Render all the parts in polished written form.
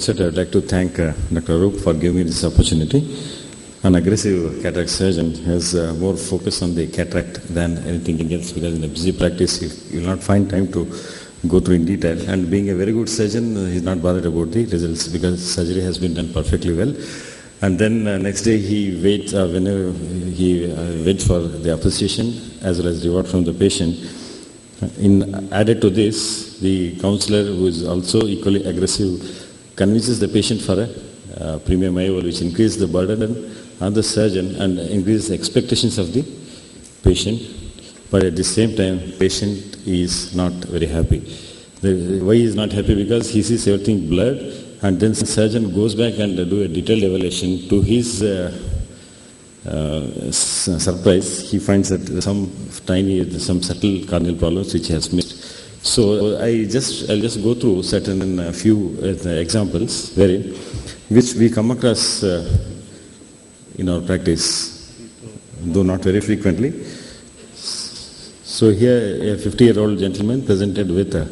I would like to thank Dr. Arup for giving me this opportunity. An aggressive cataract surgeon has more focus on the cataract than anything else, because in a busy practice you will not find time to go through in detail. And being a very good surgeon, he's not bothered about the results because surgery has been done perfectly well. And then next day he waits whenever he waits for the appreciation as well as reward from the patient. Added to this, the counselor, who is also equally aggressive, convinces the patient for a premium IOL, which increases the burden on the surgeon and increases the expectations of the patient. But at the same time, patient is not very happy. Why he is not happy? Because he sees everything blurred, and then the surgeon goes back and do a detailed evaluation. To his surprise, he finds that some subtle corneal problems which he has missed. So I'll just go through certain few examples which we come across in our practice, though not very frequently. So here a 50-year-old gentleman presented with a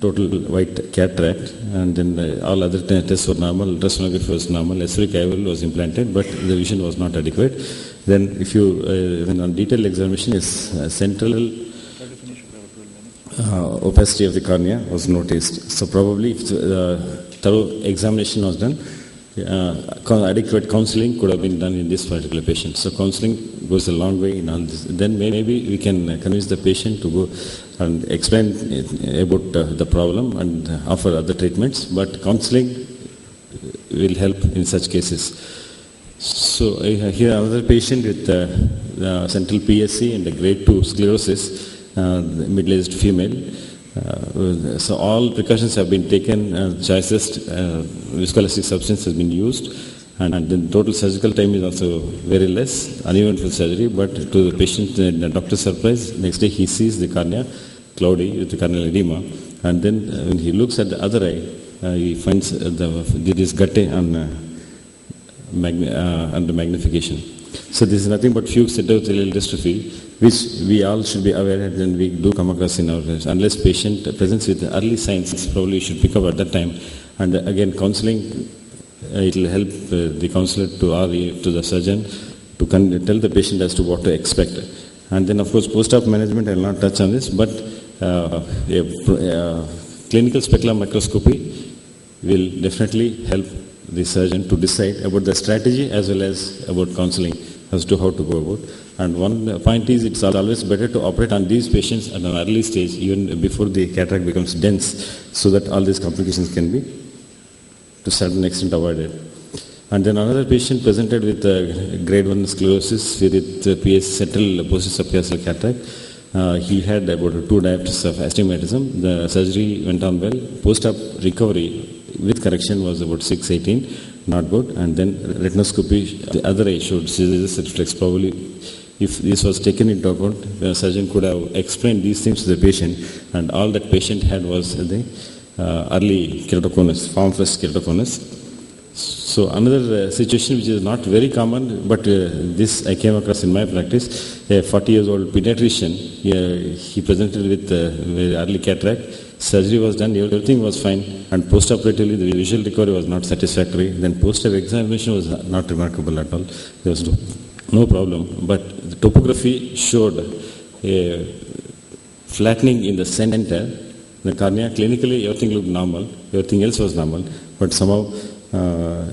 total white cataract, and then all other tests were normal, ultrasonography was normal, aspheric IOL was implanted, but the vision was not adequate. Then if you, when on detailed examination, is central opacity of the cornea was noticed. So probably if thorough examination was done, adequate counseling could have been done in this particular patient. So counseling goes a long way in all this. Then maybe we can convince the patient to go and explain about the problem and offer other treatments, but counseling will help in such cases. So here another patient with central PSC and a grade 2 sclerosis, middle-aged female. So all precautions have been taken, choicest viscoelastic substance has been used, and the total surgical time is also very less, uneventful surgery, but to the patient, the doctor's surprise, next day he sees the cornea cloudy with the corneal edema, and then when he looks at the other eye, he finds this gutte under magnification. So this is nothing but fuchs endothelial dystrophy, which we all should be aware of, and we do come across in our lives. Unless patient presents with early signs, probably should pick up at that time. And again, counseling, it will help the counselor to the surgeon to tell the patient as to what to expect. And then of course post-op management, I will not touch on this, but clinical specular microscopy will definitely help the surgeon to decide about the strategy as well as about counseling as to how to go about. And one point is, it's always better to operate on these patients at an early stage, even before the cataract becomes dense, so that all these complications can be to a certain extent avoided. And then another patient presented with grade 1 sclerosis with PS central post-subcapital cataract. He had about 2 diopters of astigmatism. The surgery went on well. Post-op recovery with correction was about 6/18, not good. And then retinoscopy, the other eye showed seizures, reflex. Probably if this was taken into account, the surgeon could have explained these things to the patient, and all that patient had was the early keratoconus, form first keratoconus. So another situation which is not very common, but this I came across in my practice, a 40-year-old pediatrician, he presented with very early cataract. Surgery was done, everything was fine, and post-operatively the visual recovery was not satisfactory. Then post-op examination was not remarkable at all. There was no problem, but the topography showed a flattening in the center. The cornea, clinically everything looked normal, everything else was normal, but somehow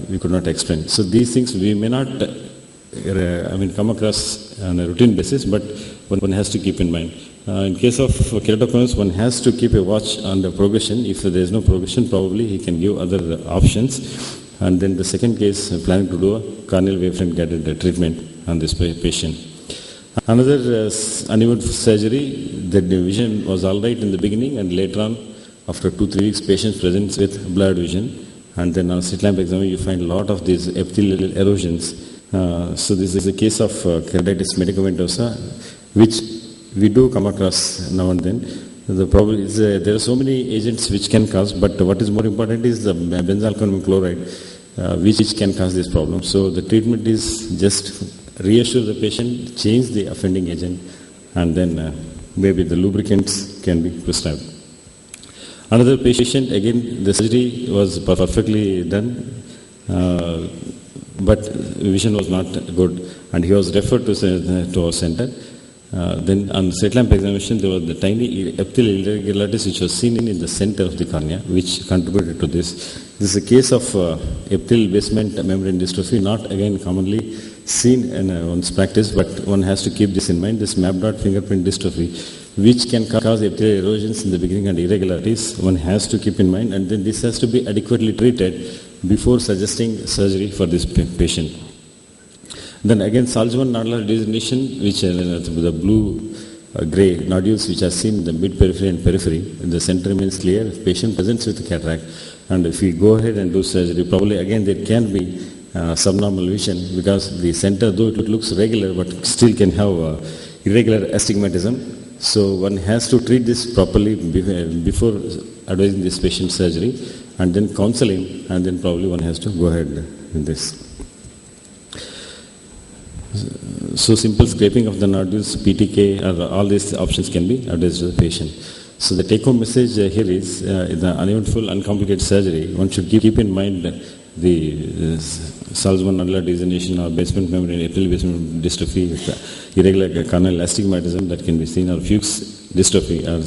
we could not explain. So these things we may not come across on a routine basis, but one has to keep in mind. In case of keratoconus, one has to keep a watch on the progression. If there is no progression, probably he can give other options. And then the second case, planning to do a corneal wavefront guided treatment on this patient. Another uneven surgery, the vision was all right in the beginning, and later on, after 2-3 weeks, patient presents with blurred vision. And then on slit lamp exam, you find a lot of these epithelial erosions. So this is a case of keratitis medicamentosa, which we do come across now and then. The problem is there are so many agents which can cause, but what is more important is the benzalkonium chloride, which can cause this problem. So the treatment is just reassure the patient, change the offending agent, and then maybe the lubricants can be prescribed. Another patient, again, the surgery was perfectly done, but vision was not good, and he was referred to our center. Then on slit lamp examination, there was the tiny epithelial irregularities which was seen in the center of the cornea, which contributed to this. This is a case of epithelial basement membrane dystrophy, not again commonly seen in one's practice, but one has to keep this in mind. This map dot fingerprint dystrophy, which can cause epithelial erosions in the beginning and irregularities, one has to keep in mind, and then this has to be adequately treated before suggesting surgery for this patient. Then again, Salzmann nodular degeneration, which the blue-gray nodules which are seen in the mid-periphery and periphery, the center remains clear. If patient presents with cataract, and if we go ahead and do surgery, probably again there can be subnormal vision, because the center, though it looks regular, but still can have irregular astigmatism. So one has to treat this properly before advising this patient surgery, and then counseling, and then probably one has to go ahead in this. So simple scraping of the nodules, PTK, all these options can be advised to the patient. So the take-home message here is the uneventful, uncomplicated surgery. One should keep in mind the Salzmann nodular degeneration or basement membrane, epithelial basement dystrophy, irregular corneal astigmatism that can be seen, or Fuchs dystrophy, or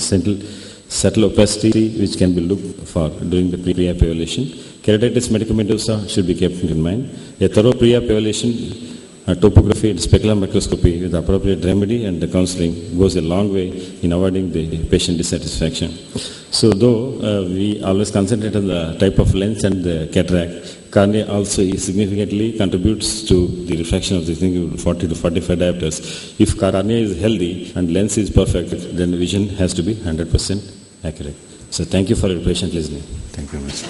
subtle opacity which can be looked for during the pre-op evaluation. Keratitis medicamentosa should be kept in mind. A thorough pre-op evaluation, topography and specular microscopy with appropriate remedy and the counseling goes a long way in avoiding the patient dissatisfaction. So though we always concentrate on the type of lens and the cataract, cornea also significantly contributes to the refraction of the thing, 40 to 45 diopters. If cornea is healthy and lens is perfect, then vision has to be 100% accurate. So thank you for your patient listening. Thank you very much.